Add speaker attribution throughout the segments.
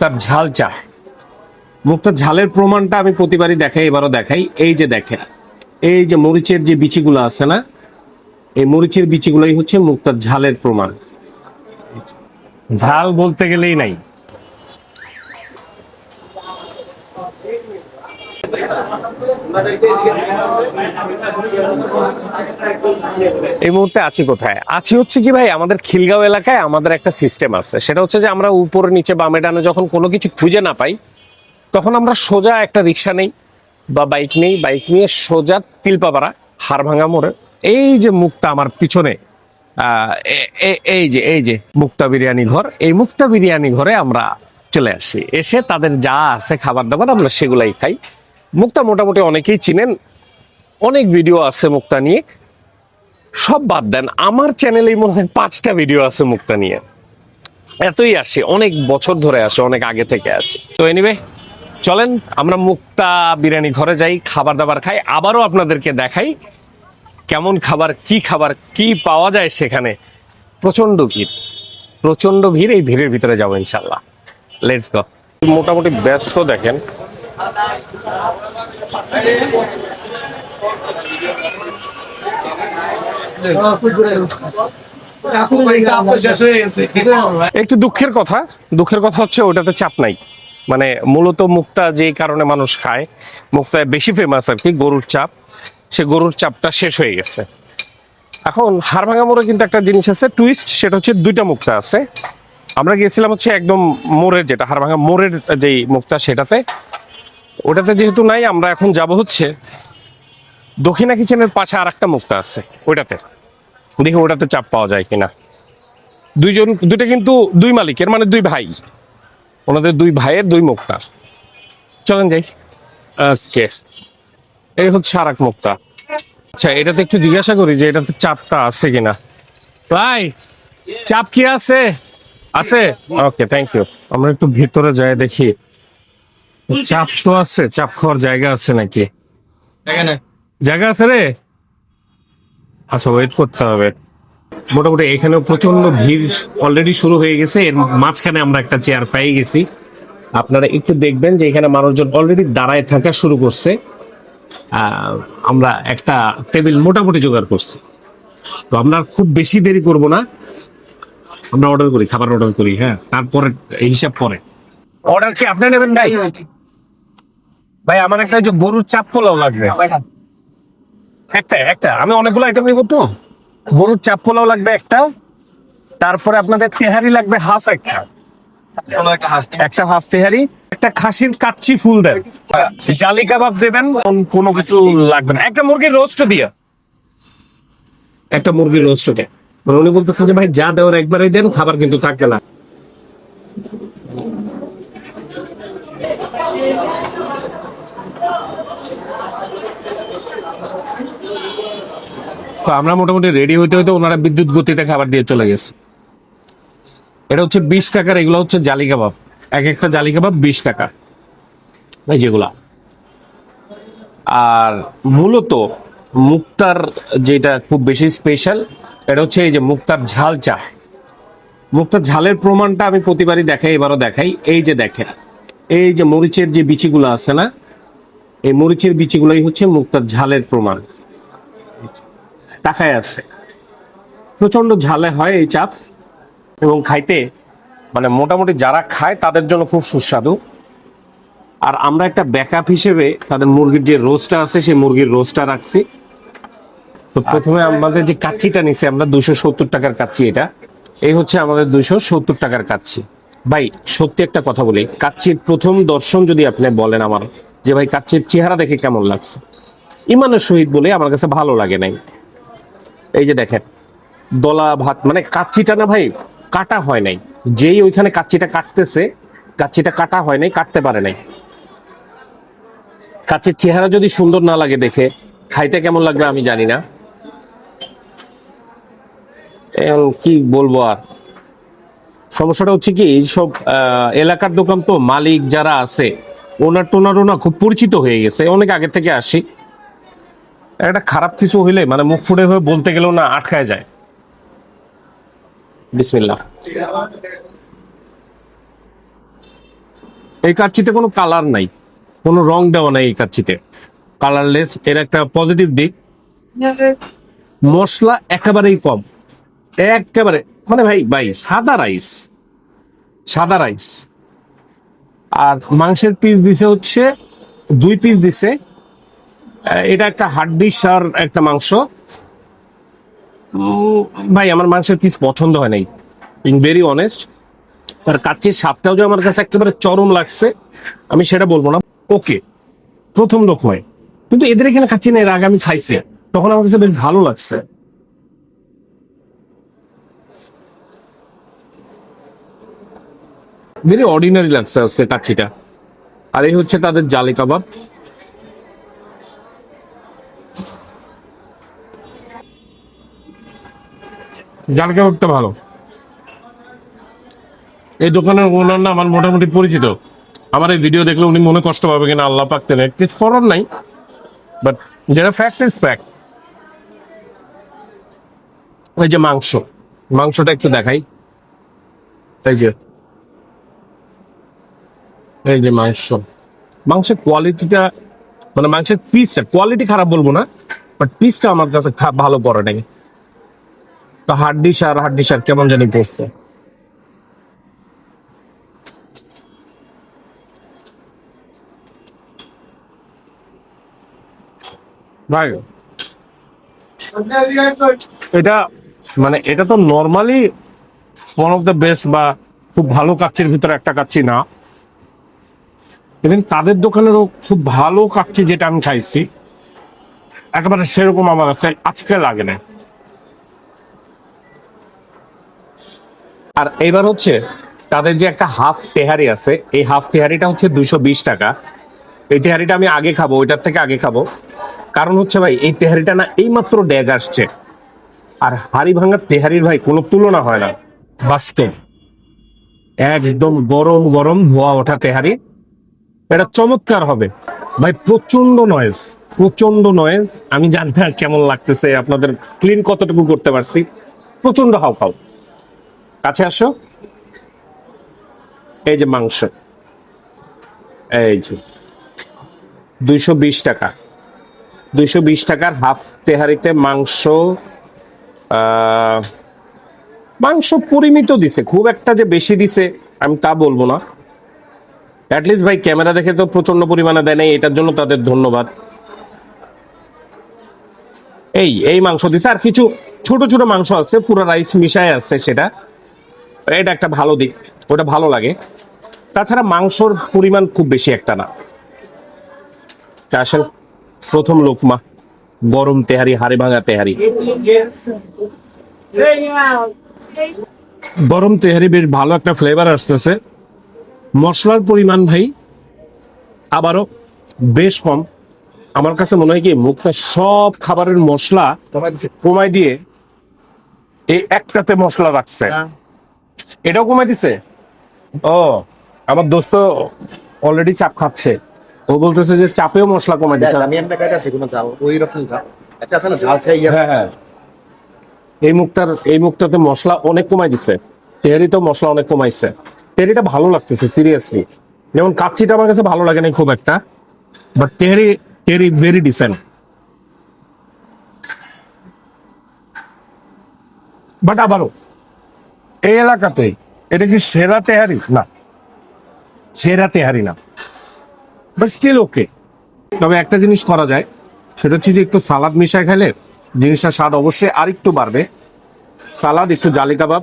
Speaker 1: মুক্তার ঝাল চা। মুক্তার ঝালের প্রমাণটা আমি প্রতিবারই দেখাই, এবারও দেখাই। এই যে দেখেন, এই যে মরিচের যে বিচিগুলো আছে না, এই মরিচের বিচিগুলোই হচ্ছে মুক্তার ঝালের প্রমাণ। ঝাল বলতে গেলেই নাই। এই মুহূর্তে আছি কোথায়? আছি হচ্ছে কি ভাই, আমাদের খিলগাঁও এলাকায় আমাদের একটা সিস্টেম আছে। সেটা হচ্ছে যে আমরা উপরে নিচে বামে ডানে যখন কোনো কিছু খুঁজে না পাই, তখন আমরা সোজা একটা রিক্সা নেই বা বাইক নেই, বাইক নিয়ে সোজা তিলপাপাড়া হাড়ভাঙা মোড়ে এই যে মুক্তা আমার পিছনে, এই যে মুক্তা বিরিয়ানি ঘর, এই মুক্তা বিরিয়ানি ঘরে আমরা চলে আসি। এসে তাদের যা আছে খাবার দাবার আমরা সেগুলাই খাই। মুক্তা মোটামুটি অনেকেই চিনেন, অনেক ভিডিও আছে মুক্তা নিয়ে। সব বাদ দেন, আমার চ্যানেলেই মনে হয় 5টা ভিডিও আছে মুক্তা নিয়ে। এতই আসে, অনেক বছর ধরে আসে, অনেক আগে থেকে আসে। তো এনিওয়ে, চলেন আমরা মুক্তা বিরিয়ানি ঘরে যাই, খাবার দাবার খাই, আবারও আপনাদেরকে দেখাই কেমন খাবার কি পাওয়া যায় সেখানে। প্রচন্ড ভিড়, এই ভিড়ের ভিতরে যাবো ইনশাল্লাহ। Let's go. মোটামুটি ব্যস্ত দেখেন। একটু দুঃখের কথা হচ্ছে ওটাতে চাপ নাই। মানে মূলত মুক্তা যে কারণে মানুষ খায়, মুক্তায় বেশি ফেমাস আর কি গরুর চাপ, সে গরুর চাপটা শেষ হয়ে গেছে। এখন হাড়ভাঙা মোড়ে কিন্তু একটা জিনিস আছে টুইস্ট, সেটা হচ্ছে 2টা মুক্তা আছে। আমরা গিয়েছিলাম হচ্ছে একদম মোড়ের, যেটা হাড়ভাঙা মোড়ের যেই মুক্তা সেটাতে, ওটাতে যেহেতু নাই আমরা এখন যাব হচ্ছে দক্ষিণা কিচেনের পাশে আর একটা মুক্তা আছে, ওইটাতে দেখি ওটাতে চাপ পাওয়া যায় কিনা। দুইটা কিন্তু 2 মালিকের, মানে 2 ভাই, ওনাদের 2 ভাইয়ের 2 মুক্তা। চলেন যাই। ওকে, এই হচ্ছে আর এক মুক্তা। আচ্ছা, এটাতে একটু জিজ্ঞাসা করি যে এটাতে চাপটা আছে কিনা। ভাই, চাপ কি আছে? ওকে, থ্যাংক ইউ। আমরা একটু ভিতরে যাই দেখি চাপ তো আছে, চাপ খাওয়ার জায়গা আছে নাকি। জায়গা আছে রে। আচ্ছা, ওয়েট করতে হবে। মোটামুটি এখানেও প্রচন্ড ভিড় অলরেডি শুরু হয়ে গেছে। এর মাঝখানে আমরা একটা চেয়ার পেয়ে গেছি। আপনারা একটু দেখবেন যে এখানে মানুষজন অলরেডি দাঁড়ায় থাকা শুরু করছে। আমরা একটা টেবিল মোটামুটি জোগাড় করছি। তো আমরা খুব বেশি দেরি করব না, আমরা খাবার অর্ডার করি। হ্যাঁ, তারপরে এই হিসাব পরে। অর্ডার কি আপনি নেবেন ভাই? ভাই, আমার একটা যে গরুর চাপ পোলাও লাগবে। একটা আমি অনেকগুলো আইটেম নিব তো। গরুর চাপ পোলাও লাগবে একটা, তারপরে আপনাদের তেহারি লাগবে একটা হাফ তেহারি, একটা খাসির কাচ্চি ফুল দেন, জালি কাবাব দেবেন, কোনো কিছু লাগবে না। একটা মুরগির রোস্ট দিয়ে, একটা মুরগির রোস্ট দেন। উনি বলতেছেন যে ভাই যা দেওয়ার একবারই দেন, খাবার কিন্তু থাকবে না। তো আমরা মোটামুটি রেডি হইতে ওনারা বিদ্যুৎ গতিতে খাবার দিয়ে চলে গেছে। এটা হচ্ছে 20 টাকার, এগুলো হচ্ছে জালি কাবাব। একটা জালি কাবাব 20 টাকা ভাই যেগুলা। আর মূলত মুক্তার যেটা খুব বেশি স্পেশাল, এটা হচ্ছে এই যে মুক্তার ঝাল চা। মুক্তার ঝালের প্রমাণটা আমি প্রতিবারই দেখাই, এবারও দেখাই। এই যে দেখেন, এই যে মরিচের যে বিচিগুলো আছে না, এই মরিচের বিচিগুলোই হচ্ছে মুক্তার ঝালের প্রমাণ। তাকায় আছে, প্রচন্ড ঝালে হয় এই চাপ, এবং খাইতে মানে মোটামুটি যারা খায় তাদের জন্য খুব সুস্বাদু। আর আমরা একটা ব্যাকআপ হিসেবে তাদের মুরগির যে রোস্টটা আছে, সেই মুরগির রোস্টটা রাখছি। তো প্রথমে আমাদের যে কাচ্চিটা নিছি আমরা 270 টাকার কাচ্চি, এটা এই হচ্ছে আমাদের 270 টাকার কাচ্চি। ভাই সত্যি একটা কথা বলি, কাচ্চির প্রথম দর্শন যদি আপনি বলেন আমার যে ভাই কাচ্চির চেহারা দেখে কেমন লাগছে, ইমানের সহিত বলে আমার কাছে ভালো লাগে নাই। এই যে দেখেন দলা ভাত, মানে কাচ্চিটা না ভাই কাটা হয় নাই, যেই ওইখানে কাচ্চিটা কাটতেছে, কাচ্চিটা কাটা হয় নাই, কাটতে পারে নাই। কাচ্চির চেহারা যদি সুন্দর না লাগে দেখে, খাইতে কেমন লাগবে আমি জানি না। কি বলবো আর, সমস্যাটা হচ্ছে কি এইসব এলাকার দোকান তো মালিক যারা আছে ওনারও না খুব পরিচিত হয়ে গেছে, অনেক আগে থেকে আসি। একটা খারাপ কিছু হইলে মানে মুখ ফুটে হয়ে বলতে গেলেও না আটকায় যায়। বিসমিল্লাহ। এই কাচ্চিতে কোনো কালার নাই, কোনো রং দেওয়া নাই এই কাচ্চিতে, কালারলেস। এর একটা পজিটিভ দিক, মশলা একেবারেই কম, একেবারে মানে ভাই ভাই সাদা রাইস, সাদা রাইস। আর মাংসের পিস দিছে হচ্ছে 2 পিস দিছে। এটা একটা হাড্ডিসার একটা মাংস। ভাই আমার মাংসের পিস পছন্দ হয় নাই, ইন ভেরি অনেস্ট। আর কাচ্চির স্বাদটাও যে আমার কাছে একেবারে চরম লাগছে আমি সেটা বলবো না। ওকে, প্রথম লোকমায়, কিন্তু এদের এখানে কাচ্চি না, এর আগে আমি খাইছি, তখন আমার কাছে বেশ ভালো লাগছে। ভেরি অর্ডিনারি লাগছে আজকে কাচ্চিটা। আর এই হচ্ছে তাদের জালি কাবাব। জালি কাবাবটা ভালো। এই দোকানের ওনার না আমার মোটামুটি পরিচিত। আমার এই ভিডিও দেখলে উনি মনে কষ্ট পাবে কিনা আল্লাহ পাক জানে, কিছু করার নাই, বাট যেটা ফ্যাক্ট ইজ ফ্যাক্ট। ওই যে মাংস, মাংসটা একটু দেখাই। এই যে, এই যে মাংস, মাংসের কোয়ালিটিটা, মানে মাংসের পিসটা, কোয়ালিটি খারাপ বলবো না, বাট পিসটা আমার কাছে ভালো পড়ে নাই। তো হাড্ডি সার কেমন জানি পড়ছে। ভাই এটা মানে এটা তো normally one of the best বা খুব ভালো কাচ্চির ভিতরে একটা কাচ্চি না। ইভেন তাদের দোকানেরও খুব ভালো কাচ্চি যেটা আমি খাইছি একেবারে সেরকম আমার কাছে আজকে লাগে না। আর এবার হচ্ছে তাদের যে একটা হাফ তেহারি আছে, এই হাফ তেহারিটা হচ্ছে 220 টাকা। এই তেহারিটা আমি আগে খাবো, ওইটার থেকে আগে খাবো। কারণ হচ্ছে ভাই এই তেহারিটা না এইমাত্র ড্যাগ আসছে, আর হাড়ি ভাঙার তেহারির ভাই কোনো তুলনা হয় না। বাস্তব, একদম গরম গরম ধোয়া ওঠা তেহারি, এটা চমৎকার হবে ভাই। প্রচন্ড নয়েজ, প্রচন্ড নয়েজ। আমি জানি না কেমন লাগতেছে আপনাদের, ক্লিন কতটুকু করতে পারছি। প্রচন্ড হাও খাও। কাছে আসো। এই যে মাংস, এই যে 220 টাকা, 220 টাকার হাফ তেহারিতে মাংস। মাংস পরিমিত দিছে, খুব একটা যে বেশি দিছে আমি তা বলবো না। অ্যাটলিস্ট ভাই ক্যামেরা দেখে তো প্রচন্ড পরিমাণে দেয় নাই, এটার জন্য তাদের ধন্যবাদ। এই এই মাংস দিছে, আর কিছু ছোট ছোট মাংস আছে, পুরো রাইস মিশায় আছে, সেটা এটা একটা ভালো দিক, ওটা ভালো লাগে। তাছাড়া মাংসর পরিমাণ খুব বেশি একটা না। আসেন প্রথম লোকমা, গরম তেহারি, হাড়ি ভাঙা তেহারি। গরম তেহারি বেশ ভালো একটা ফ্লেভার আসতেছে। মশলার পরিমাণ ভাই আবারও বেশ কম। আমার কাছে মনে হয় কি মুখটা সব খাবারের মশলা কমাই দিয়ে এই একটাতে মশলা রাখছে, এটাও কমাই দিছে। ও, আমার দোস্ত অলরেডি চাপ খাচ্ছে, ও বলতেছে যে চাপেও মশলা কমাই দিছে।
Speaker 2: আমি এমনি খাইতেছি কোনো ঝাল, ওই রকম ঝাল একটা আছে না, ঝাল খেয়ে গিয়ে।
Speaker 1: হ্যাঁ হ্যাঁ, এই মুখটাতে মশলা অনেক কমাই দিছে, তেহারিতেও মশলা অনেক কমাইছে। তেহারিটা ভালো লাগতেছে সিরিয়াসলি। যেমন কাচ্চিটা আমার কাছে ভালো লাগে না খুব একটা, but tehari tehari very dissent. But আবারও এই এলাকাতে এটা কি সেরা তেহারি না, সেরা তেহারি না, বাট স্টিল ওকে। তবে একটা জিনিস করা যায়, সেটা হচ্ছে যে একটু সালাদ মিশায় খেলে জিনিসটার স্বাদ অবশ্যই আরেকটু বাড়বে। সালাদ, একটু জালি কাবাব,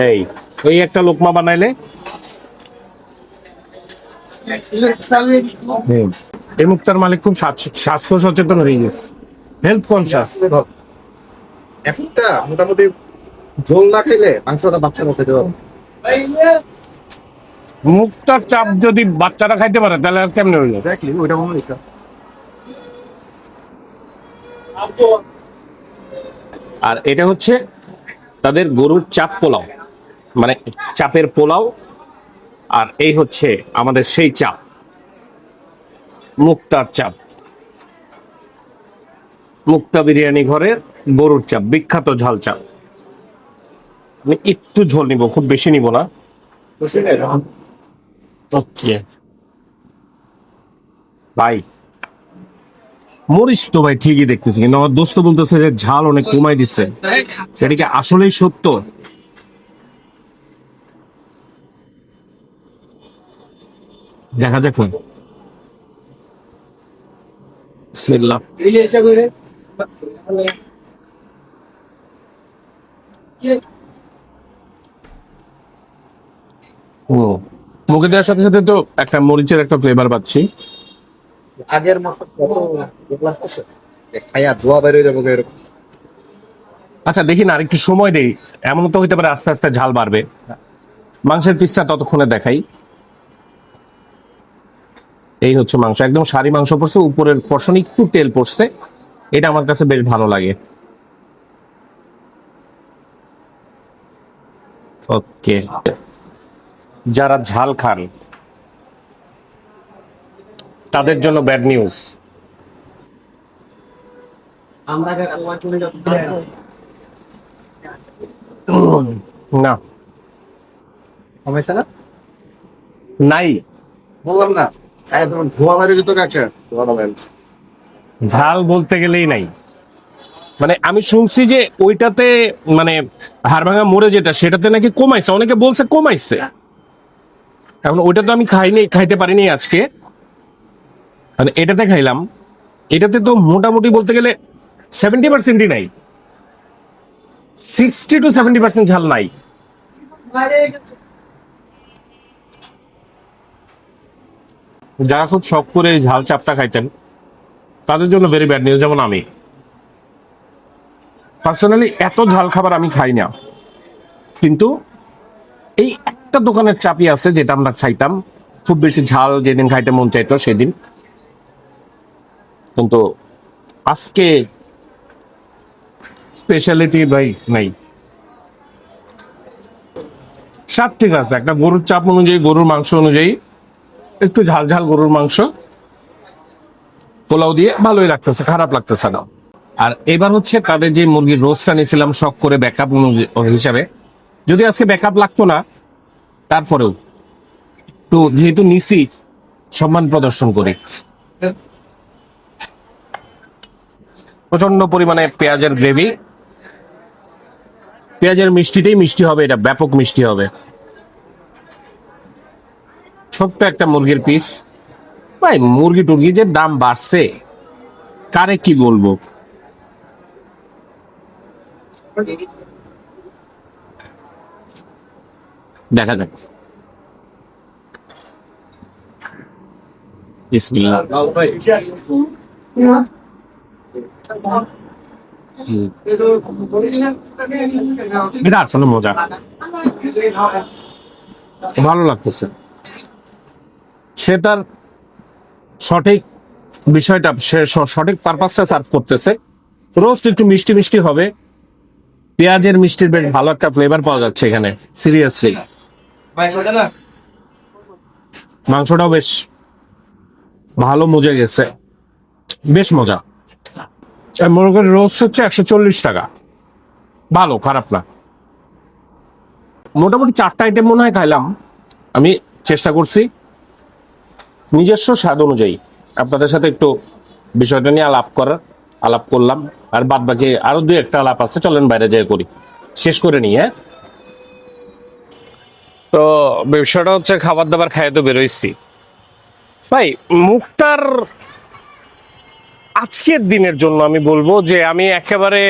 Speaker 1: এই এই একটা লোকমা বানাইলে। এই মুক্তার মালিক খুব স্বাস্থ্য সচেতন হয়ে গেছে, হেলথ কনসিয়াস।
Speaker 2: এখনটা মোটামুটি ঝোল না খাইলে মাংসটা বাচ্চারা খেতে পারবে।
Speaker 1: মুক্তার চাপ যদি বাচ্চারা খাইতে পারে তাহলে আর কেমনে হইল।
Speaker 2: এক্স্যাক্টলি, ওইটা মনে হয়।
Speaker 1: আর এটা হচ্ছে তাদের গরুর চাপ পোলাও, মানে চাপের পোলাও। আর এই হচ্ছে আমাদের সেই চাপ, মুক্তার চাপ, মুক্তা বিরিয়ানি ঘরের গরুর চাপ, বিখ্যাত ঝাল চাপ। আমি একটু ঝোল নিব, খুব বেশি নিব না। ওকে ভাই, মরিচ তো ভাই ঠিকই দেখতেছি, কিন্তু আমার দোস্ত বলতেছে যে ঝাল অনেক কমাই দিচ্ছে। সেটা কি আসলেই সত্য? দেখা যাক না। বিসমিল্লাহ। ও, মুখে দেওয়ার সাথে সাথে তো একটা মরিচের একটা ফ্লেভার পাচ্ছি।
Speaker 2: আগের মতো কত দেখলাম আছে খাইয়া ধোয়া বের হয়ে যাবো এরকম।
Speaker 1: আচ্ছা দেখি না, আর একটু সময় দেই। এমন তো হইতে পারে আস্তে আস্তে ঝাল বাড়বে। মাংসের পিসটা ততক্ষণে দেখাই। এই হচ্ছে মাংস, একদম সারি মাংস পড়ছে, উপরের পর্শন একটু তেল পড়ছে। এটা আমার কাছে বেশ ভালো লাগে। ওকে, যারা ঝাল খান তাদের জন্য ব্যাড নিউজ। না,
Speaker 2: কমাইছে না?
Speaker 1: নাই।
Speaker 2: বললাম না, খাইয়া তোমার ধোয়া বের হয়ে যেত কাকে ধোয়া বের।
Speaker 1: ঝাল বলতে গেলেই নাই। মানে আমি শুনছি যে ওইটাতে, মানে হাড়ভাঙা মোড়ে যেটা, সেটাতে নাকি কমাইছে, অনেকে বলছে কমাইছে। এখন ওইটা তো আমি খাইনি, খাইতে পারিনি আজকে। মানে এটাতে খাইলাম, এটাতে তো মোটামুটি বলতে গেলে 70%ই নাই, 60 to 70% ঝাল নাই। যারা খুব শখ করে এই ঝাল চাপটা খাইতেন তাদের জন্য ভেরি ব্যাড নিউজ। যেমন আমি পার্সোনালি এত ঝাল খাবার আমি খাই না, কিন্তু এই একটা দোকানের চাপই আছে যেটা আমরা খাইতাম, খুব বেশি ঝাল যেদিন খাইতে মন চাইতো সেদিন। কিন্তু আজকে স্পেশালিটি ভাই নাই। স্বাদ ঠিক আছে, একটা গরুর চাপ অনুযায়ী, গরুর মাংস অনুযায়ী একটু ঝাল ঝাল গরুর মাংস পোলাও দিয়ে ভালোই লাগতেছে, খারাপ লাগতেছে না। আর এবার হচ্ছে তাদের যে মুরগির রোস্টটা নিয়েছিলাম শখ করে ব্যাকআপ হিসাবে, যদি আজকে ব্যাকআপ লাগতো না, তারপরেও তো যেহেতু নিছি, সম্মান প্রদর্শন করি। প্রচন্ড পরিমাণে পেঁয়াজের গ্রেভি, পেঁয়াজের মিষ্টিতেই মিষ্টি হবে, এটা ব্যাপক মিষ্টি হবে। ছোট্ট একটা মুরগির পিস। ভাই মুরগি টুরগি যে দাম বাড়ছে, কারে কি বলবো। দেখা যাক। বিসমিল্লাহ। এটা আসলে মজা, ভালো লাগতেছে। সে তার সঠিক বিষয়টা, সে সঠিক পারপাসটা সার্ভ করতেছে। রোস্ট একটু মিষ্টি মিষ্টি হবে, পেঁয়াজের মিষ্টির বেশ ভালো একটা ফ্লেভার পাওয়া যাচ্ছে এখানে। সিরিয়াসলি মাংসটাও বেশ ভালো মজে গেছে, বেশ মজা। মোরগের রোস্ট হচ্ছে 140 টাকা, ভালো, খারাপ না। মোটামুটি 4টা আইটেম মনে হয় খাইলাম আমি। চেষ্টা করছি নিজস্ব স্বাদ অনুযায়ী আপনাদের সাথে একটু বিষয়টা নিয়ে আলাপ করলাম। আর বাদ বাকি আরো দুই একটা আলাপ আছে, চলেন বাইরে যেয়ে করি, শেষ করে নিই। হ্যাঁ, তো বিষয়টা হচ্ছে খাবার দাবার খাইয়ে তো বেরোইছি ভাই। মুক্তার আজকের দিনের জন্য আমি বলবো যে আমি একেবারে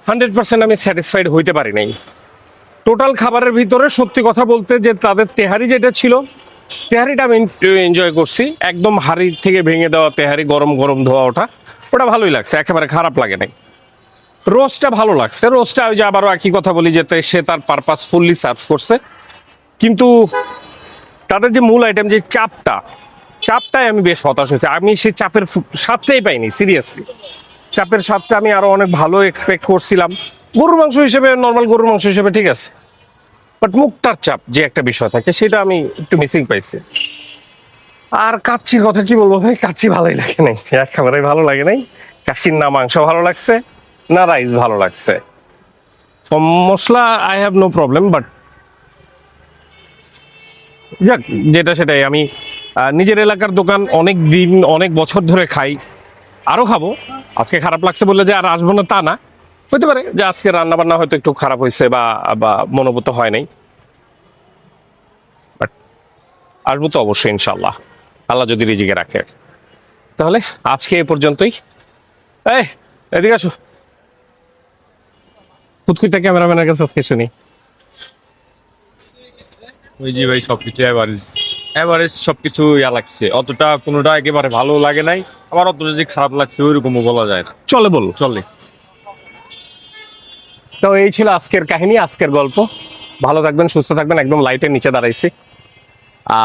Speaker 1: 100% আমি স্যাটিসফাইড হইতে পারি নাই। টোটাল খাবারের ভিতরে সত্যি কথা বলতে, যে তাদের তেহারি যেটা ছিল, তেহারিটা আমি এনজয় করছি। একদম হাড়ি থেকে ভেঙে দেওয়া তেহারি, গরম গরম ধোয়া ওঠা, ওটা ভালোই লাগছে, একেবারে খারাপ লাগে নাই। রোস্টটা ভালো লাগছে, রোস্টটা ওই যে আবারও একই কথা বলি, যে সে তার পারপাস ফুললি সার্ভ করছে। কিন্তু তাদের যে মূল আইটেম যে চাপটাই আমি বেশ হতাশ হয়েছি। আমি সেই চাপের স্বাদটাই পাইনি, সিরিয়াসলি। চাপের স্বাদটা আমি আরো অনেক ভালো এক্সপেক্ট করছিলাম। গরুর মাংস হিসেবে, নর্মাল গরুর মাংস হিসেবে ঠিক আছে, বাট মুক্তার চাপ যে একটা বিষয় থাকে, সেটা আমি একটু মিসিং পাইছি। আর কাচ্চির কথা কি বলবো ভাই, কাচ্চি ভালোই লাগে নাই, একেবারে ভালো লাগে নাই। কাচ্চির না মাংস ভালো লাগছে, না রাইস ভালো লাগছে। মশলা I have no problem, but যাক, যেটা সেটাই। আমি নিজের এলাকার দোকান অনেক দিন অনেক বছর ধরে খাই, আরো খাবো। আজকে খারাপ লাগছে বললে যে আর আসবো না তা না, হতে পারে যে আজকে রান্না বান্না হয়তো একটু খারাপ হয়েছে বা বা মনোভূত হয় নাই, বাট আসবো তো অবশ্যই ইনশাল্লাহ, আল্লাহ যদি রিজিকে রাখে। তাহলে আজকে এ পর্যন্তই। এই, এদিকে আসো, ফুতকুইতা ক্যামেরাম্যানের কাছে আজকে শুনি।
Speaker 3: ওই জি ভাই, সবকিছু এভারেজ এভারেজ সবকিছু ইয়া লাগছে, অতটা কোনোটা একেবারে ভালো লাগে নাই, আবার অতটা যে খারাপ লাগছে ওইরকমও বলা যায় না,
Speaker 1: চলে বল।
Speaker 3: চলে।
Speaker 1: তো এই ছিল আজকের কাহিনী, আজকের গল্প। ভালো থাকবেন, সুস্থ থাকবেন। একদম লাইটের নিচে দাঁড়াইছি।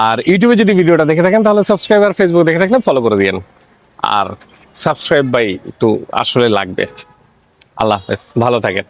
Speaker 1: আর ইউটিউবে যদি ভিডিওটা দেখে থাকেন তাহলে সাবস্ক্রাইব, আর ফেসবুক দেখে থাকলে ফলো করে দিয়েন। আর সাবস্ক্রাইব ভাই একটু আসলে লাগবে। আল্লাহ হাফেজ, ভালো থাকেন।